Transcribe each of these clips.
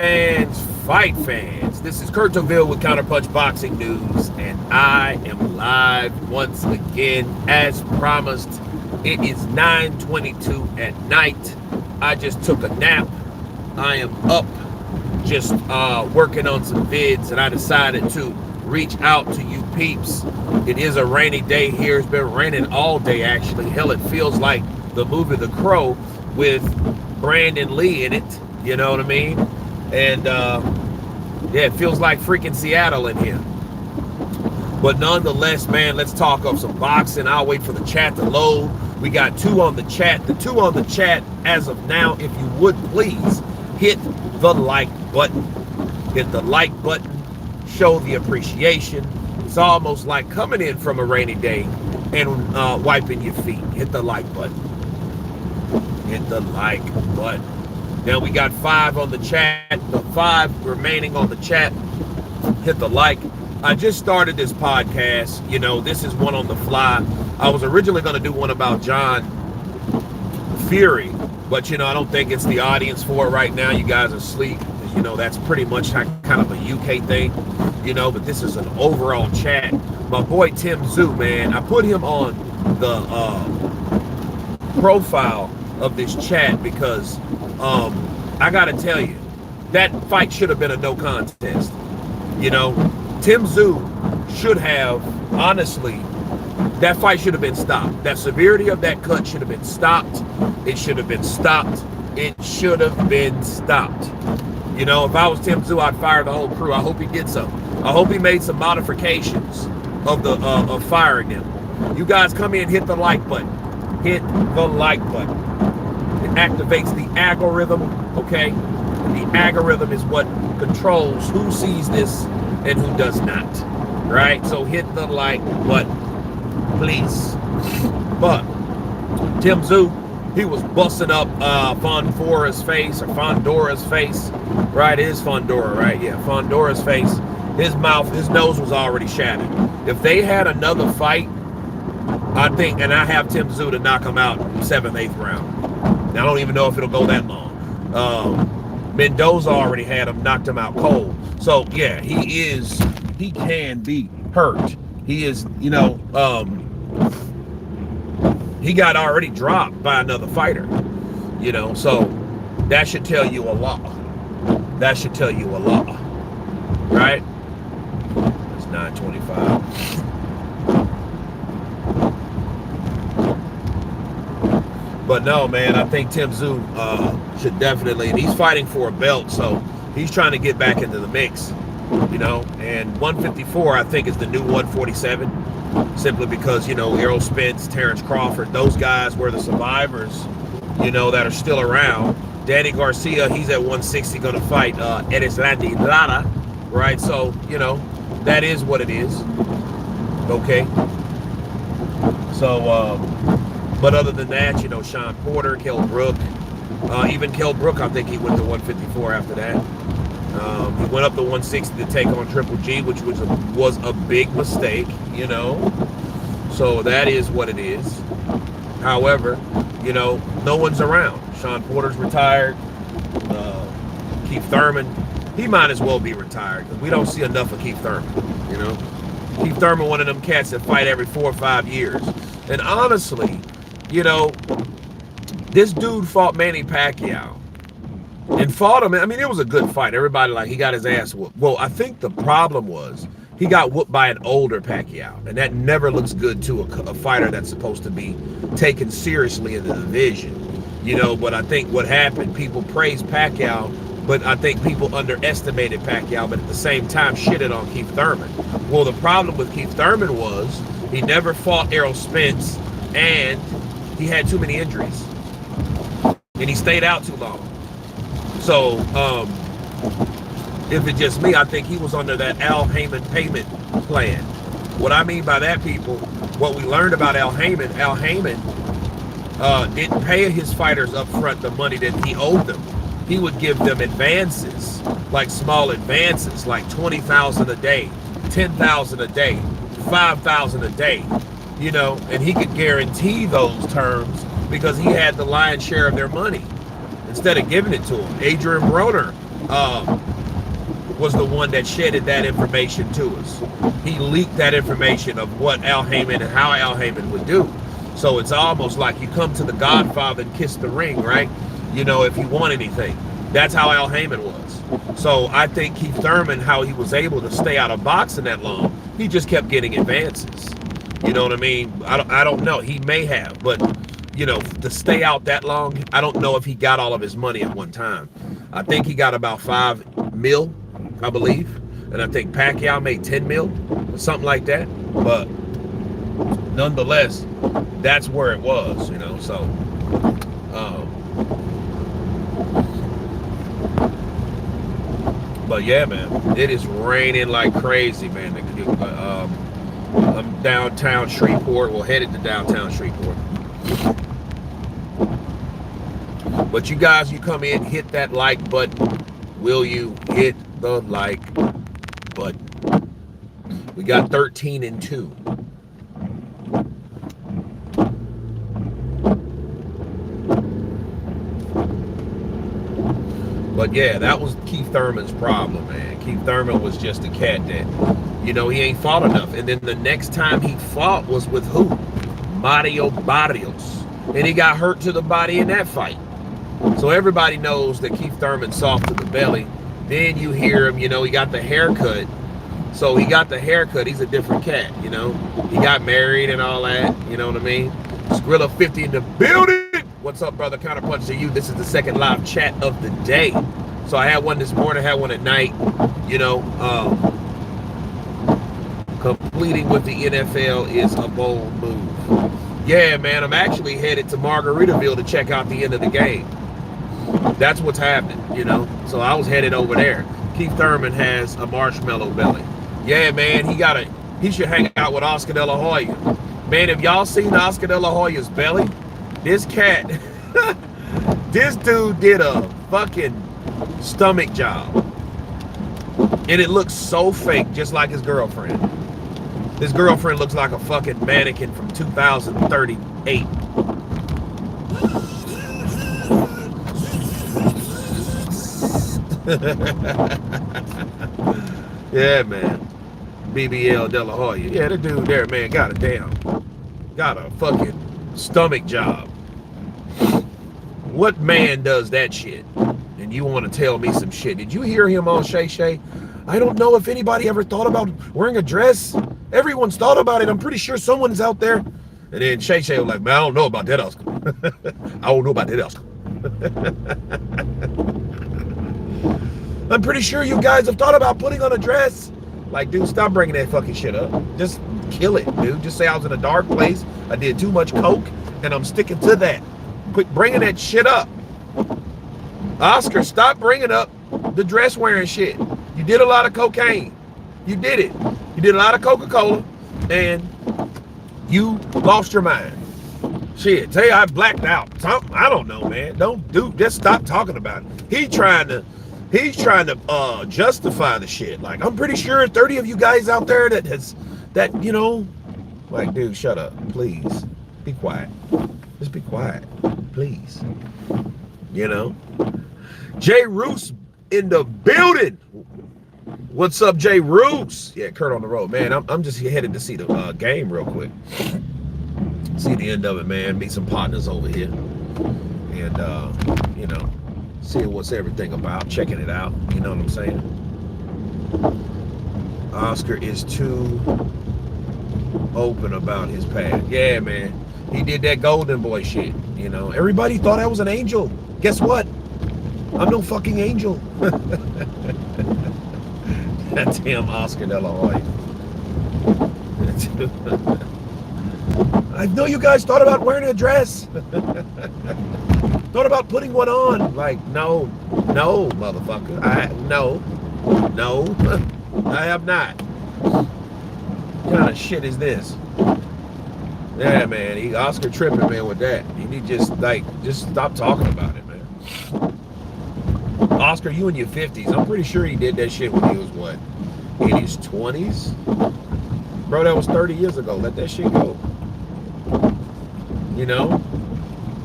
fans, fight fans. This is Kurt Deville with Counterpunch Boxing News, and I am live once again as promised. It is 9:22 at night. I just took a nap. I am up just working on some vids, and I decided to reach out to you peeps. It is a rainy day here. It's been raining all day, actually. Hell, it feels like the movie The Crow with Brandon Lee in it. You know what I mean? And yeah, it feels like freaking Seattle in here. But nonetheless, man, let's talk of some boxing. I'll wait for the chat to load. We got two on the chat. The two on the chat as of now, if you would please hit the like button. Hit the like button. Show the appreciation. It's almost like coming in from a rainy day and wiping your feet. Hit the like button. Hit the like button. Now we got 5 on the chat. The 5 remaining on the chat. Hit the like. I just started this podcast. You know, this is one on the fly. I was originally going to do one about John Fury, but you know, I don't think it's the audience for it right now. You guys are asleep. You know, that's pretty much kind of a UK thing. You know, but this is an overall chat. My boy Tszyu, man, I put him on the profile of this chat because I gotta tell you, that fight should have been a no contest. You know, Tszyu should have, honestly, that fight should have been stopped. That severity of that cut should have been stopped. It should have been stopped. It should have been stopped. You know, if I was Tszyu, I'd fire the whole crew. I hope he did so. I hope he made some modifications of the of firing them. You guys come in, hit the like button. Hit the like button. It activates the algorithm, okay? The algorithm is what controls who sees this and who does not, right? So hit the like button, please. But Tszyu, he was busting up Fondora's face, right? It is Fondora, right? Yeah, Fondora's face. His mouth, his nose was already shattered. If they had another fight, I think, and I have Tszyu to knock him out 7th, 8th round. Now, I don't even know if it'll go that long. Mendoza already had him, knocked him out cold. So, yeah, he can be hurt. He is, you know, he got already dropped by another fighter, you know, so that should tell you a lot. That should tell you a lot, right? It's 9:25. But no, man, I think Tszyu should definitely, and he's fighting for a belt, so he's trying to get back into the mix, you know, and 154, I think, is the new 147, simply because, you know, Errol Spence, Terrence Crawford, those guys were the survivors, you know, that are still around. Danny Garcia, he's at 160, going to fight Erislandy, Lara, right? So, you know, that is what it is, okay? So, but other than that, you know, Sean Porter, Kell Brook, even Kell Brook, I think he went to 154 after that. He went up to 160 to take on Triple G, which was a big mistake, you know. So that is what it is. However, you know, no one's around. Sean Porter's retired. Keith Thurman, he might as well be retired because we don't see enough of Keith Thurman, you know. Keith Thurman, one of them cats that fight every 4 or 5 years. And honestly, you know, this dude fought Manny Pacquiao and fought him. I mean, it was a good fight. Everybody, like, he got his ass whooped. Well, I think the problem was he got whooped by an older Pacquiao, and that never looks good to a fighter that's supposed to be taken seriously in the division, you know. But I think what happened, people praised Pacquiao, but I think people underestimated Pacquiao, but at the same time shitted on Keith Thurman. Well, the problem with Keith Thurman was he never fought Errol Spence, and he had too many injuries, and he stayed out too long. So, if it's just me, I think he was under that Al Heyman payment plan. What I mean by that, people, what we learned about Al Heyman didn't pay his fighters up front the money that he owed them. He would give them advances, like small advances, like $20,000 a day, $10,000 a day, $5,000 a day, you know, and he could guarantee those terms because he had the lion's share of their money instead of giving it to them. Adrian Broner was the one that shedded that information to us. He leaked that information of what Al Heyman and how Al Heyman would do. So it's almost like you come to the Godfather and kiss the ring, right? You know, if you want anything. That's how Al Heyman was. So I think Keith Thurman, how he was able to stay out of boxing that long, he just kept getting advances. You know what I mean? I don't know. He may have, but, you know, to stay out that long, I don't know if he got all of his money at one time. I think he got about $5 million, I believe. And I think Pacquiao made $10 million or something like that. But nonetheless, that's where it was, you know. So, but yeah, man, it is raining like crazy, man. I'm downtown Shreveport. We're headed to downtown Shreveport. But you guys, you come in, hit that like button. Will you hit the like button? We got 13-2. But yeah, that was Keith Thurman's problem, man. Keith Thurman was just a cat that, you know, he ain't fought enough. And then the next time he fought was with who? Mario Barrios. And he got hurt to the body in that fight. So everybody knows that Keith Thurman's soft to the belly. Then you hear him, you know, he got the haircut. So he got the haircut. He's a different cat, you know. He got married and all that, you know what I mean? Skrilla 50 in the building. What's up, brother? Counterpunch to you. This is the second live chat of the day. So I had one this morning, had one at night, you know. Completing with the NFL is a bold move. Yeah, man, I'm actually headed to Margaritaville to check out the end of the game. That's what's happening, you know. So I was headed over there. Keith Thurman has a marshmallow belly. Yeah, man, he should hang out with Oscar De La Hoya. Man, have y'all seen Oscar De La Hoya's belly? This cat, this dude did a fucking stomach job. And it looks so fake, just like his girlfriend. His girlfriend looks like a fucking mannequin from 2038. Yeah, man. BBL De La Hoya. Yeah, the dude there, man, got a fucking stomach job. What man does that shit? And you want to tell me some shit? Did you hear him on Shay Shay? I don't know if anybody ever thought about wearing a dress. Everyone's thought about it. I'm pretty sure someone's out there. And then Shay Shay was like, man, I don't know about that, Oscar. I don't know about that, Oscar. I'm pretty sure you guys have thought about putting on a dress. Like, dude, stop bringing that fucking shit up. Just kill it, dude. Just say I was in a dark place. I did too much coke, and I'm sticking to that. Quit bringing that shit up. Oscar, stop bringing up the dress wearing shit. You did a lot of cocaine. You did it. You did a lot of Coca-Cola, and you lost your mind. Shit, tell you I blacked out. I don't know, man. Just stop talking about it. He's trying to justify the shit. Like, I'm pretty sure 30 of you guys out there that you know, like, dude, shut up, please. Be quiet. Just be quiet, please. You know, Jay Roos in the building. What's up, Jay Roos? Yeah, Kurt on the road, man. I'm just headed to see the game real quick. See the end of it, man. Meet some partners over here, and you know, see what's everything about. Checking it out. You know what I'm saying? Oscar is too open about his past. Yeah, man. He did that golden boy shit. You know, everybody thought I was an angel. Guess what? I'm no fucking angel. That's him, Oscar De La Hoya. I know you guys thought about wearing a dress. Thought about putting one on. Like, no, motherfucker. No, I have not. What kind of shit is this? Yeah, man, Oscar tripping, man, with that. You need just stop talking about it, man. Oscar, you in your 50s. I'm pretty sure he did that shit when he was, what, in his 20s? Bro, that was 30 years ago. Let that shit go. You know?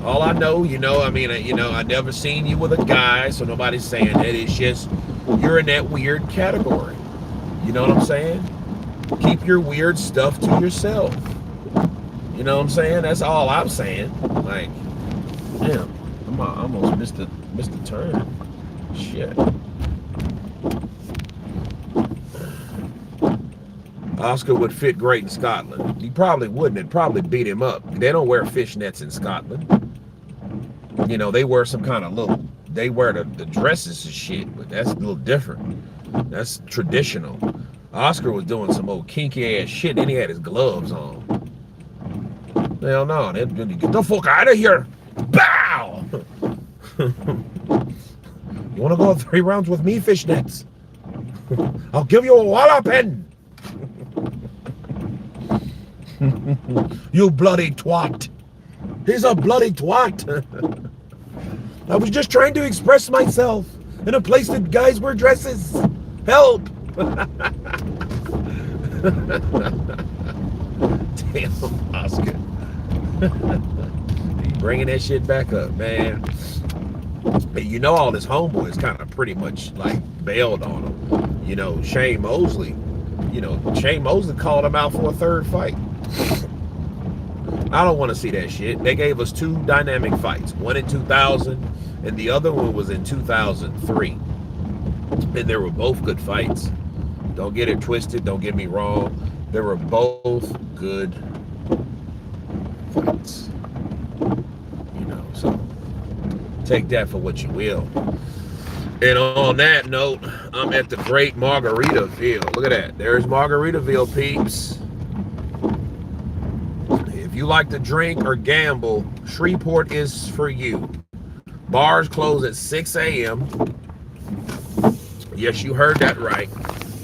All I know, I never seen you with a guy, so nobody's saying that. It's just you're in that weird category. You know what I'm saying? Keep your weird stuff to yourself. You know what I'm saying? That's all I'm saying. Like, damn, I almost missed the turn. Shit. Oscar would fit great in Scotland. He probably wouldn't. It'd probably beat him up. They don't wear fishnets in Scotland. You know, they wear some kind of they wear the dresses and shit, but that's a little different. That's traditional. Oscar was doing some old kinky ass shit, and he had his gloves on. Hell no, get the fuck out of here. Bow! You want to go 3 rounds with me, fishnets? I'll give you a walloping. You bloody twat. He's a bloody twat. I was just trying to express myself in a place that guys wear dresses. Help. Damn, Oscar. He bringing that shit back up, man. You know, all his homeboys kind of pretty much like bailed on him. You know, Shane Mosley called him out for a 3rd fight. I don't want to see that shit. They gave us 2 dynamic fights, one in 2000 and the other one was in 2003. And they were both good fights. Don't get it twisted. Don't get me wrong. They were both good fights. You know, so take that for what you will. And on that note, I'm at the great Margaritaville. Look at that. There's Margaritaville, peeps. If you like to drink or gamble, Shreveport is for you. Bars close at 6 a.m. Yes, you heard that right.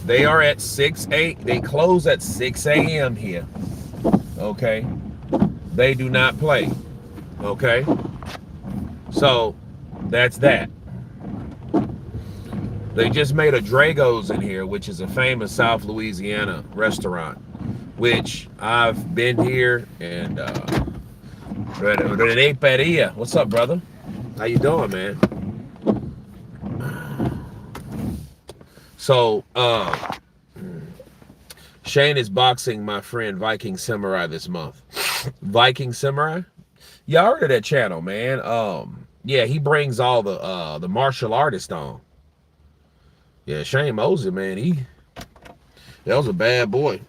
They are at 6 a.m. They close at 6 a.m. here. Okay? They do not play. Okay? So, that's that. They just made a Drago's in here, which is a famous South Louisiana restaurant, which I've been here, and Rene Padilla. What's up, brother? How you doing, man? So, Shane is boxing my friend Viking Samurai this month. Viking Samurai? Yeah, I heard of that channel, man. Yeah, he brings all the martial artists on. Yeah, Shane Mosley, man, that was a bad boy.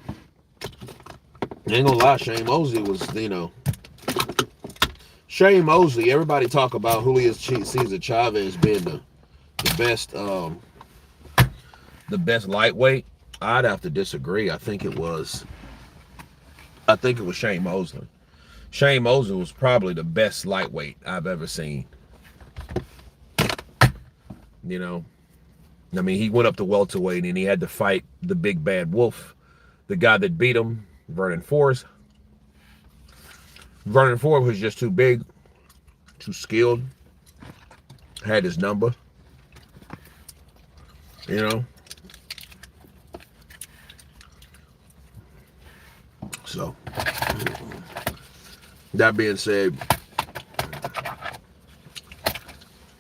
Ain't gonna lie, Shane Mosley was, Shane Mosley, everybody talk about Julio Cesar Chavez being the best lightweight. I'd have to disagree. I think it was Shane Mosley. Shane Mosley was probably the best lightweight I've ever seen. You know, I mean, he went up to welterweight and he had to fight the big bad wolf, the guy that beat him, Vernon Forrest. Vernon Forrest was just too big, too skilled, had his number, you know. So, that being said,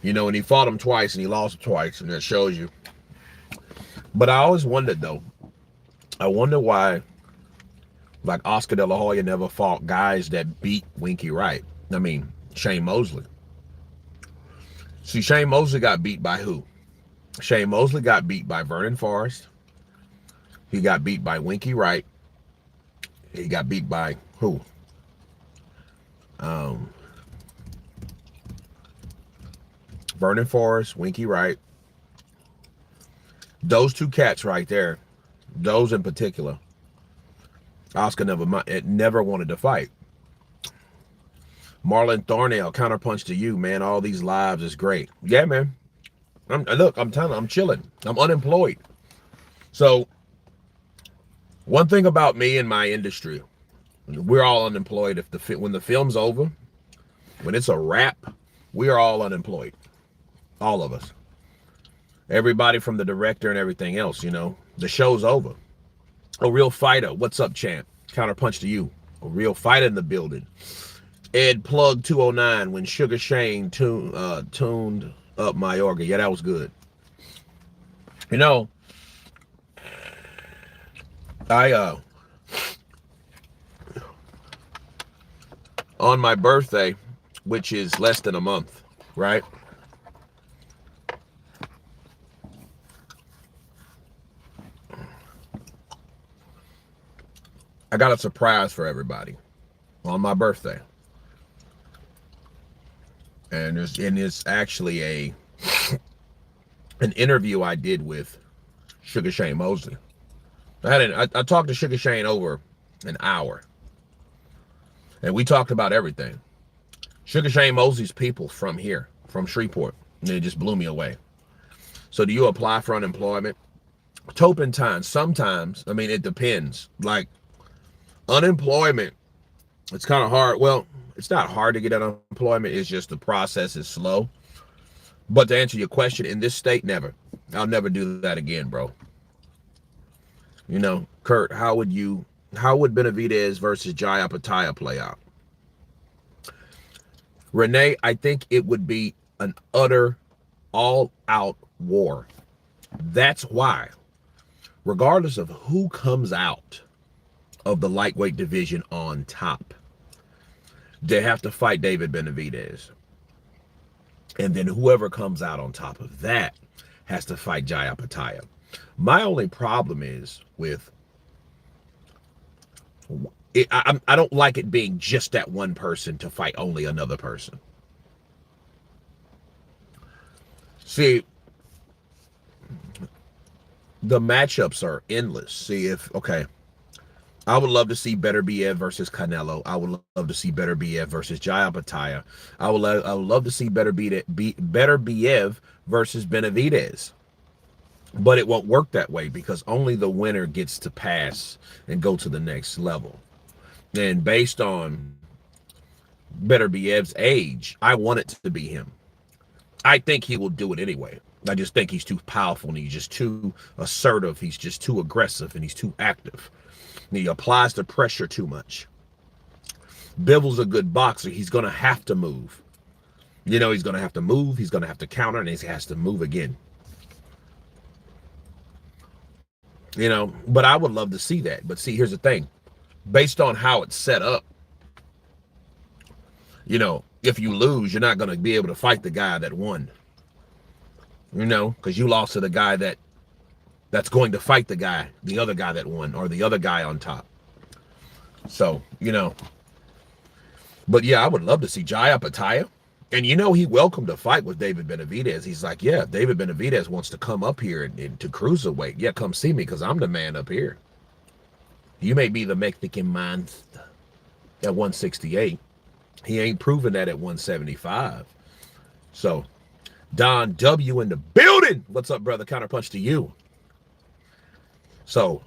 and he fought him twice and he lost him twice, and that shows you. But I always wondered, though, I wonder why, like, Oscar De La Hoya never fought guys that beat Winky Wright. I mean, Shane Mosley. See, Shane Mosley got beat by who? Shane Mosley got beat by Vernon Forrest. He got beat by Winky Wright. He got beat by who? Vernon Forrest, Winky Wright. Those 2 cats right there, those in particular, Oscar never wanted to fight. Marlon Thornell, Counterpunch to you, man. All these lives is great. Yeah, man. I'm telling you, I'm chilling. I'm unemployed. So, one thing about me and my industry, we're all unemployed. When the film's over, when it's a wrap, we are all unemployed. All of us. Everybody from the director and everything else, the show's over. A real fighter. What's up, champ? Counterpunch to you. A real fighter in the building. Ed Plug 209 when Sugar Shane tuned up Mayorga. Yeah, that was good. You know, I on my birthday, which is less than a month, right? I got a surprise for everybody on my birthday. And it's actually an interview I did with Sugar Shane Mosley. I talked to Sugar Shane over an hour, and we talked about everything. Sugar Shane Mosley's people from here, from Shreveport, and it just blew me away. So do you apply for unemployment? Turpentine, sometimes, I mean, it depends. Like, unemployment, it's kind of hard. Well, it's not hard to get unemployment. It's just the process is slow. But to answer your question, in this state, never. I'll never do that again, bro. You know, Kurt, how would Benavidez versus Jai Apataya play out? Renee, I think it would be an utter, all-out war. That's why, regardless of who comes out of the lightweight division on top, they have to fight David Benavidez. And then whoever comes out on top of that has to fight Jai Apataya. My only problem is with it, I don't like it being just that one person to fight only another person. See, the matchups are endless. See, I would love to see Beterbiev versus Canelo. I would love to see Beterbiev versus Jai Apataya. I would love to see Beterbiev versus Benavidez. But it won't work that way because only the winner gets to pass and go to the next level. And based on Beterbiev's age, I want it to be him. I think he will do it anyway. I just think he's too powerful and he's just too assertive. He's just too aggressive and he's too active. And he applies the pressure too much. Bivol's a good boxer. He's going to have to move. You know, he's going to have to move. He's going to have to counter and he has to move again. You know, but I would love to see that. But see, here's the thing. Based on how it's set up, you know, if you lose, you're not going to be able to fight the guy that won. You know, because you lost to the guy that's going to fight the other guy that won, or the other guy on top. So, you know, but yeah, I would love to see Jai Apataya. And you know, he welcomed a fight with David Benavidez. He's like, yeah, David Benavidez wants to come up here and to cruiserweight. Yeah, come see me because I'm the man up here. You may be the Mexican monster at 168. He ain't proven that at 175. So, Don W in the building. What's up, brother? Counterpunch to you. So,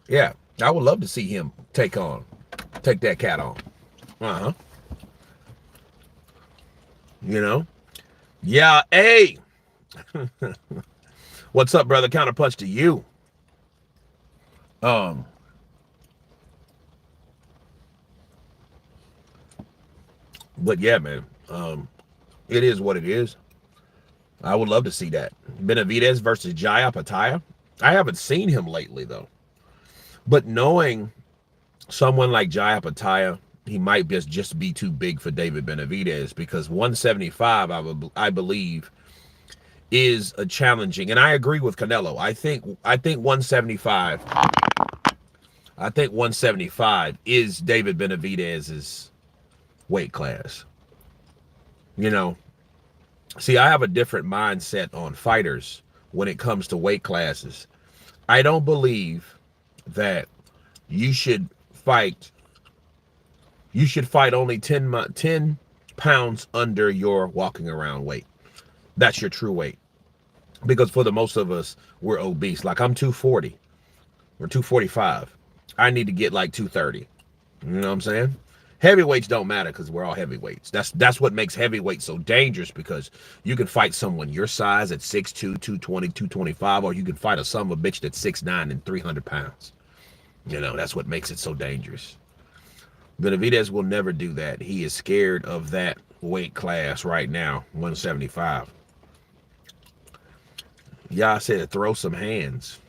yeah, I would love to see him take that cat on. Uh-huh. You know? Yeah, hey. What's up, brother? Counterpunch to you. But yeah, man. It is what it is. I would love to see that. Benavidez versus Jai Apataya. I haven't seen him lately, though. But knowing someone like Jai Apataya, he might just be too big for David Benavidez because 175, I believe, is a challenging. And I agree with Canelo. I think 175. I think 175 is David Benavidez's weight class. You know, see, I have a different mindset on fighters when it comes to weight classes. I don't believe that you should fight only 10 pounds under your walking around weight. That's your true weight. Because for the most of us, we're obese. Like I'm 240 or 245. I need to get like 230. You know what I'm saying? Heavyweights don't matter because we're all heavyweights. That's what makes heavyweight so dangerous, because you can fight someone your size at 6'2", 220, 225, or you can fight a son of a bitch that's 6'9" and 300 pounds. You know, that's what makes it so dangerous. Benavidez will never do that. He is scared of that weight class right now, 175. Y'all said throw some hands.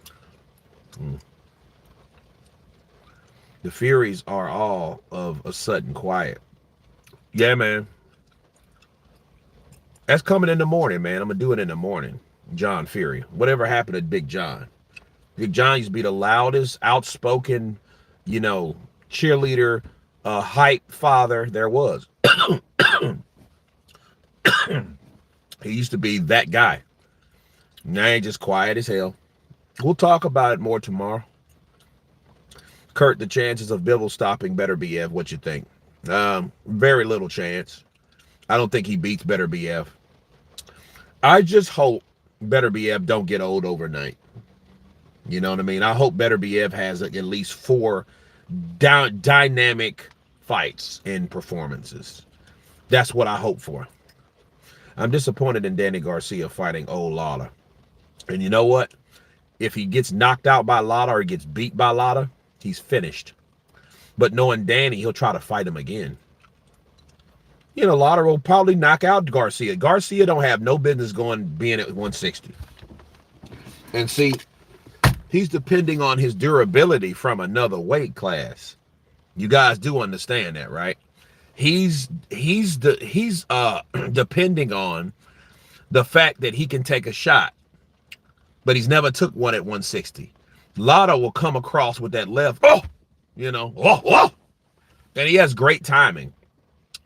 The Furies are all of a sudden quiet. Yeah, man. That's coming in the morning, man. I'm going to do it in the morning. John Fury. Whatever happened to Big John? Big John used to be the loudest, outspoken, cheerleader, hype father there was. He used to be that guy. Now he's just quiet as hell. We'll talk about it more tomorrow. Kurt, the chances of Bivol stopping Beterbiev, what you think? Very little chance. I don't think he beats Beterbiev. I just hope Beterbiev don't get old overnight. You know what I mean? I hope Beterbiev has at least 4 dynamic fights and performances. That's what I hope for. I'm disappointed in Danny Garcia fighting old Lara. And you know what? If he gets knocked out by Lara or gets beat by Lara, he's finished. But knowing Danny, he'll try to fight him again. Lara will probably knock out Garcia. Garcia don't have no business being at 160. And see, he's depending on his durability from another weight class. You guys do understand that, right? He's depending on the fact that he can take a shot, but he's never took one at 160. Lara will come across with that left, and he has great timing.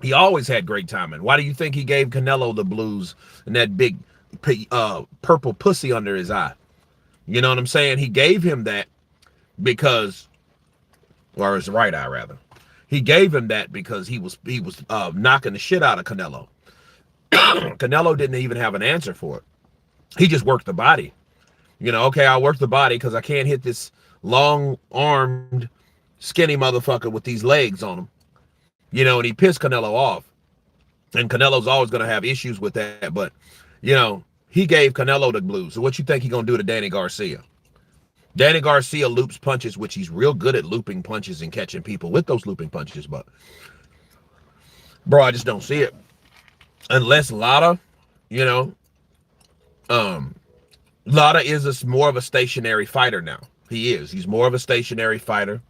He always had great timing. Why do you think he gave Canelo the blues and that big purple pussy under his eye? You know what I'm saying? He gave him that because, or his right eye rather. He gave him that because he was knocking the shit out of Canelo. Canelo didn't even have an answer for it. He just worked the body. Okay, I work the body because I can't hit this long-armed, skinny motherfucker with these legs on him. And he pissed Canelo off. And Canelo's always going to have issues with that. But, he gave Canelo the blues. So what you think he's going to do to Danny Garcia? Danny Garcia loops punches, which he's real good at looping punches and catching people with those looping punches. But, bro, I just don't see it. Unless Lara, Lara is more of a stationary fighter now. He is. He's more of a stationary fighter.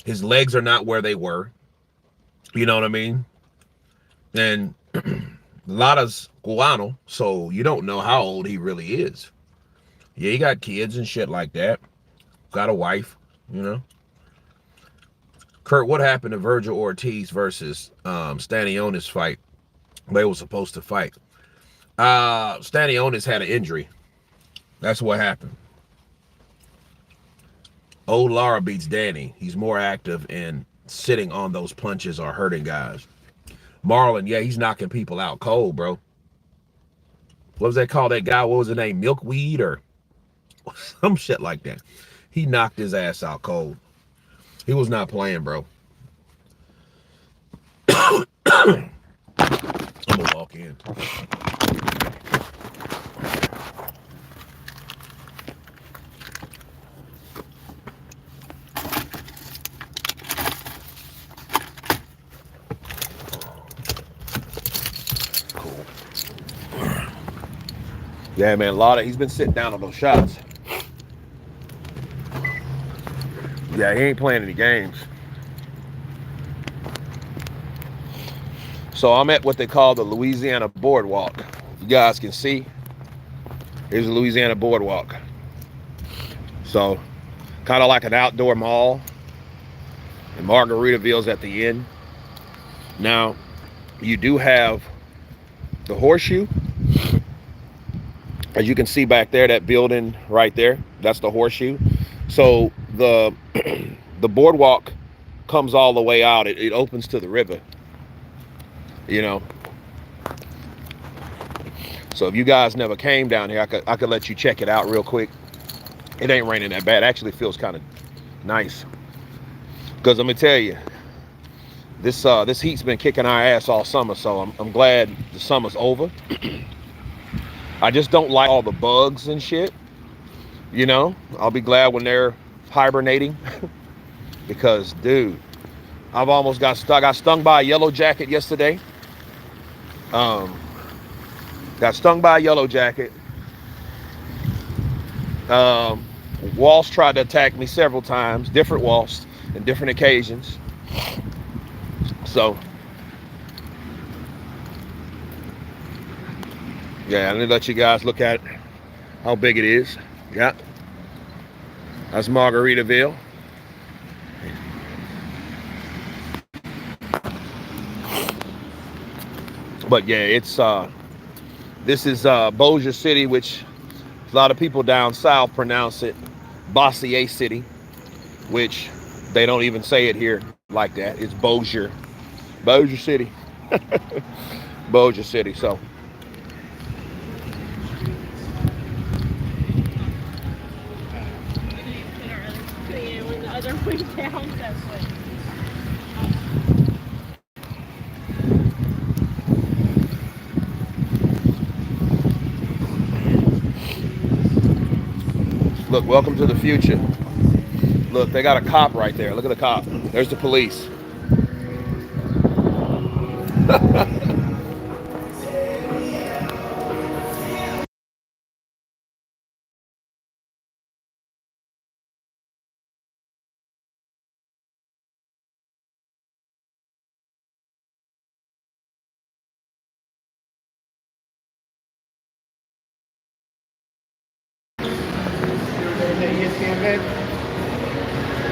His legs are not where they were. You know what I mean? And Lara's Guano, so you don't know how old he really is. Yeah, he got kids and shit like that. Got a wife, Kurt, what happened to Virgil Ortiz versus Stanionis fight? They were supposed to fight. Stanionis had an injury. That's what happened. Old Lara beats Danny. He's more active and sitting on those punches or hurting guys. Marlon, yeah, he's knocking people out cold, bro. What was that called? That guy, what was his name? Milkweed or some shit like that. He knocked his ass out cold. He was not playing, bro. I'm gonna walk in. Yeah, man, Lara, he's been sitting down on those shots. Yeah, he ain't playing any games. So I'm at what they call the Louisiana Boardwalk. You guys can see, here's the Louisiana Boardwalk. So, kind of like an outdoor mall. And Margaritaville's at the end. Now, you do have the Horseshoe. As you can see back there, that building right there, that's the Horseshoe. So the boardwalk comes all the way out. It opens to the river, So if you guys never came down here, I could let you check it out real quick. It ain't raining that bad. It actually feels kind of nice. Because I'm gonna tell you, this heat's been kicking our ass all summer. So I'm glad the summer's over. I just don't like all the bugs and shit. I'll be glad when they're hibernating. Because, dude, I've almost got stuck. I got stung by a yellow jacket yesterday. Got stung by a yellow jacket. Walsh tried to attack me several times, different Walsh and different occasions. So, yeah, I'm gonna let you guys look at how big it is. Yeah, that's Margaritaville. But yeah, it's this is Bossier City, which a lot of people down south pronounce it Bossier City, which they don't even say it here like that. It's Bossier City. Bossier City. So when the other way down that way. Look, welcome to the future. Look, they got a cop right there. Look at the cop. There's the police.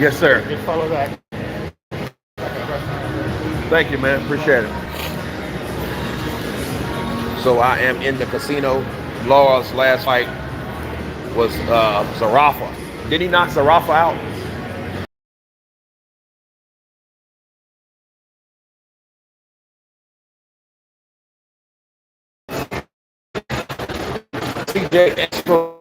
Yes, sir. Just follow that. Thank you, man. Appreciate it. So I am in the casino. Lara's last fight was Zarafa. Did he knock Zarafa out? CJ Extra.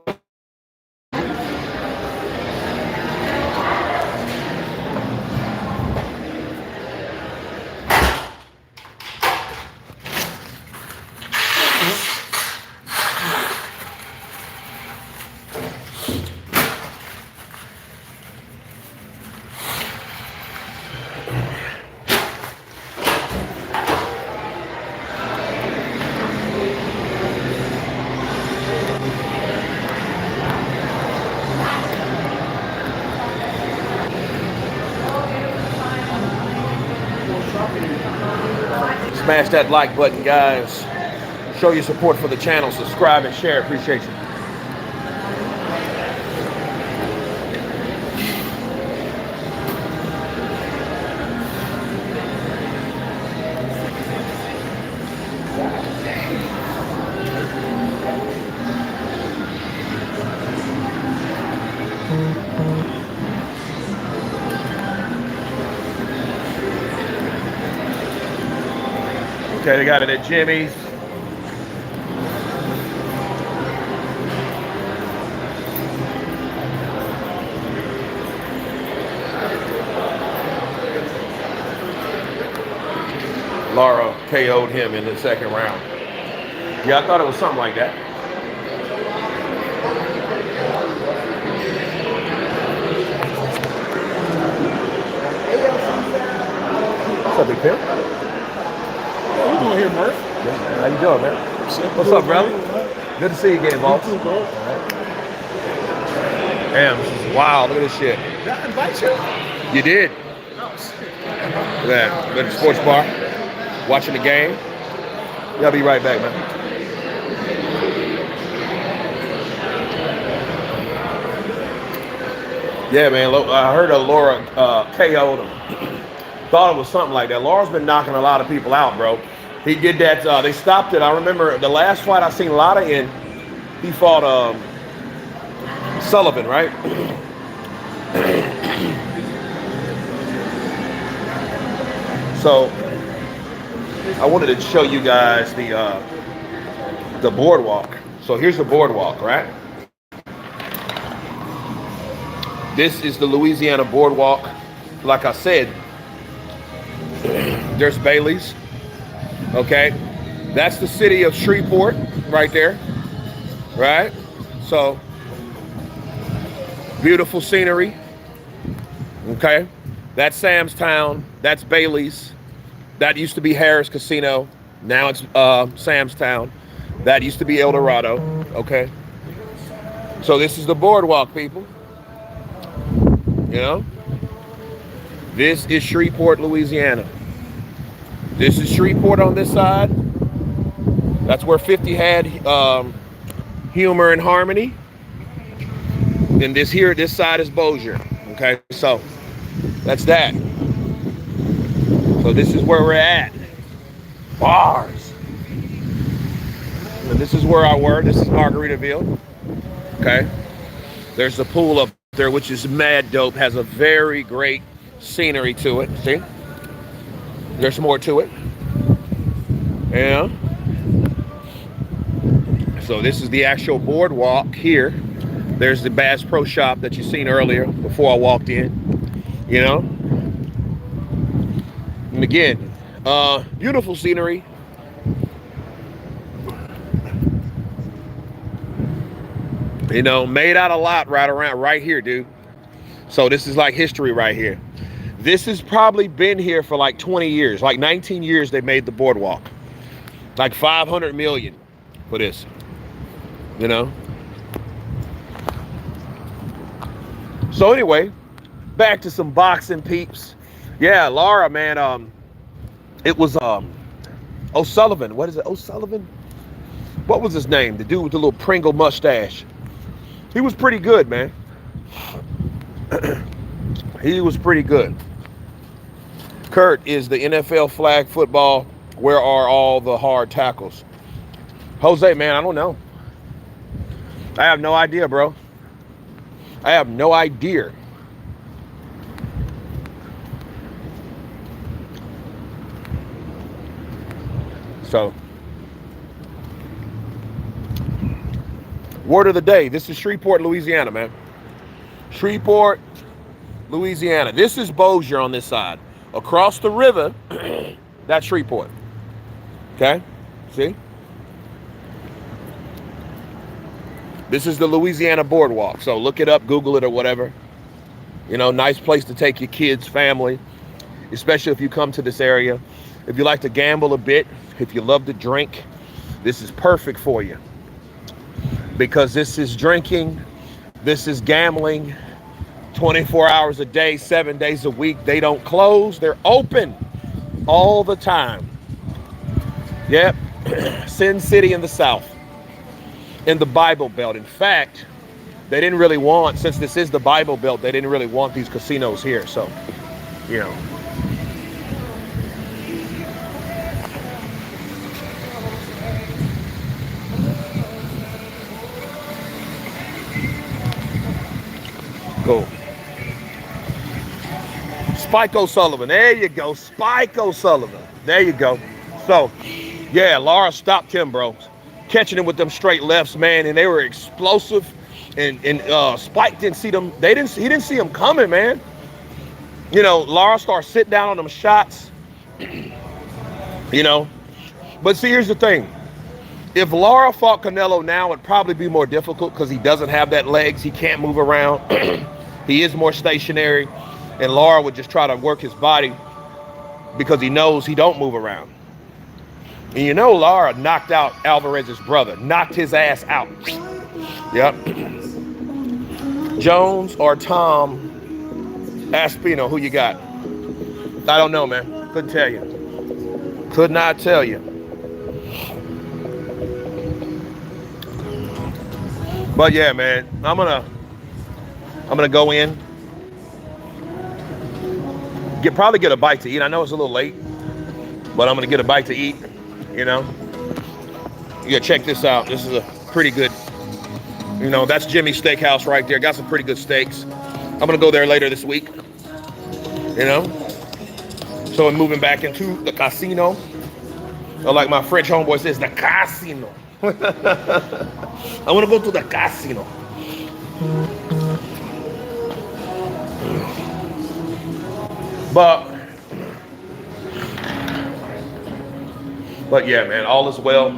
Smash that like button, guys. Show your support for the channel. Subscribe and share. Appreciate you. Okay, they got it at Jimmy's. Lara KO'd him in the second round. Yeah, I thought it was something like that. What's up, Big Pimp? What you doing here, Murph? How you doing, man? What's up, brother? Good to see you again, boss. Damn, this is wild. Look at this shit. Did I invite you? You did. Oh, shit. Look at that. Been at the sports bar, watching the game. Yeah, I'll be right back, man. Yeah, man. I heard of Lara KO'd him. Thought it was something like that. Lara's been knocking a lot of people out, bro. He did that. They stopped it. I remember the last fight I seen Lara in, he fought Sullivan, right? So I wanted to show you guys the boardwalk. So here's the boardwalk, right? This is the Louisiana boardwalk. Like I said, there's Bailey's. Okay, that's the city of Shreveport right there, right? So beautiful scenery. Okay, That's Sam's Town. That's Bailey's. That used to be Harris Casino. Now it's Sam's Town. That used to be El Dorado. Okay. So this is the Boardwalk, people. You know? This is Shreveport, Louisiana. This is Shreveport on this side. That's where 50 had Humor and Harmony. And this side is Bossier. Okay, so that's that. So this is where we're at. Bars. And this is where I work. This is Margaritaville. Okay. There's the pool up there, which is mad dope. Has a very great scenery to it. See? There's more to it. Yeah. So this is the actual boardwalk here. There's the Bass Pro Shop that you seen earlier before I walked in. You know? And again, beautiful scenery. You know, made out a lot right here, dude. So this is like history right here. This has probably been here for like 20 years. Like 19 years they made the boardwalk. Like 500 million for this. You know? So anyway, back to some boxing peeps. Yeah, Lara, man, it was O'Sullivan. What is it? O'Sullivan? What was his name? The dude with the little Pringle mustache. He was pretty good, man. He was pretty good. Kurt is the NFL flag football. Where are all the hard tackles? Jose, man, I don't know. I have no idea, bro. I have no idea. So, word of the day. This is Shreveport, Louisiana, man. Shreveport, Louisiana. This is Bossier on this side. Across the river, that's Shreveport. Okay? See? This is the Louisiana Boardwalk. So look it up, Google it or whatever. You know, nice place to take your kids, family, especially if you come to this area. If you like to gamble a bit, if you love to drink, this is perfect for you. Because this is drinking, this is gambling, 24 hours a day, 7 days a week. They don't close, they're open all the time. Yep, Sin City in the South. In the Bible Belt. In fact, they didn't really want, since this is the Bible Belt, they didn't really want these casinos here. So, you know. Cool. Spike O'Sullivan. There you go. Spike O'Sullivan. There you go. So, yeah, Lara stopped him, bro. Catching him with them straight lefts, man, and they were explosive. And Spike didn't see them. He didn't see them coming, man. You know, Lara started sitting down on them shots. You know, but see, here's the thing. If Lara fought Canelo now, it'd probably be more difficult because he doesn't have that legs. He can't move around. He is more stationary, and Lara would just try to work his body because he knows he don't move around. And you know, Lara knocked out Alvarez's brother, knocked his ass out. Yep. Jones or Tom Aspino, who you got? I don't know, man. Couldn't tell you. Could not tell you. But yeah, man, I'm gonna go in, probably get a bite to eat. I know it's a little late, but I'm gonna get a bite to eat. You know, you gotta check this out. This is a pretty good, you know, that's Jimmy's Steakhouse right there. Got some pretty good steaks. I'm gonna go there later this week. You know, so I'm moving back into the casino, or like my French homeboy says, the casino. I want to go to the casino. But yeah, man, all is well.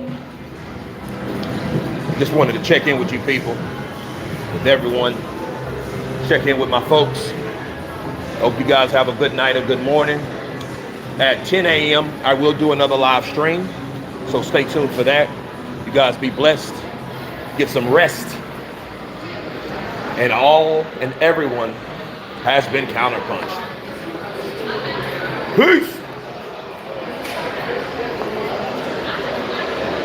Just wanted to check in with you people, with everyone. Check in with my folks. Hope you guys have a good night, a good morning. At 10 a.m., I will do another live stream, so stay tuned for that. You guys be blessed. Get some rest. And all and everyone has been counterpunched. Peace.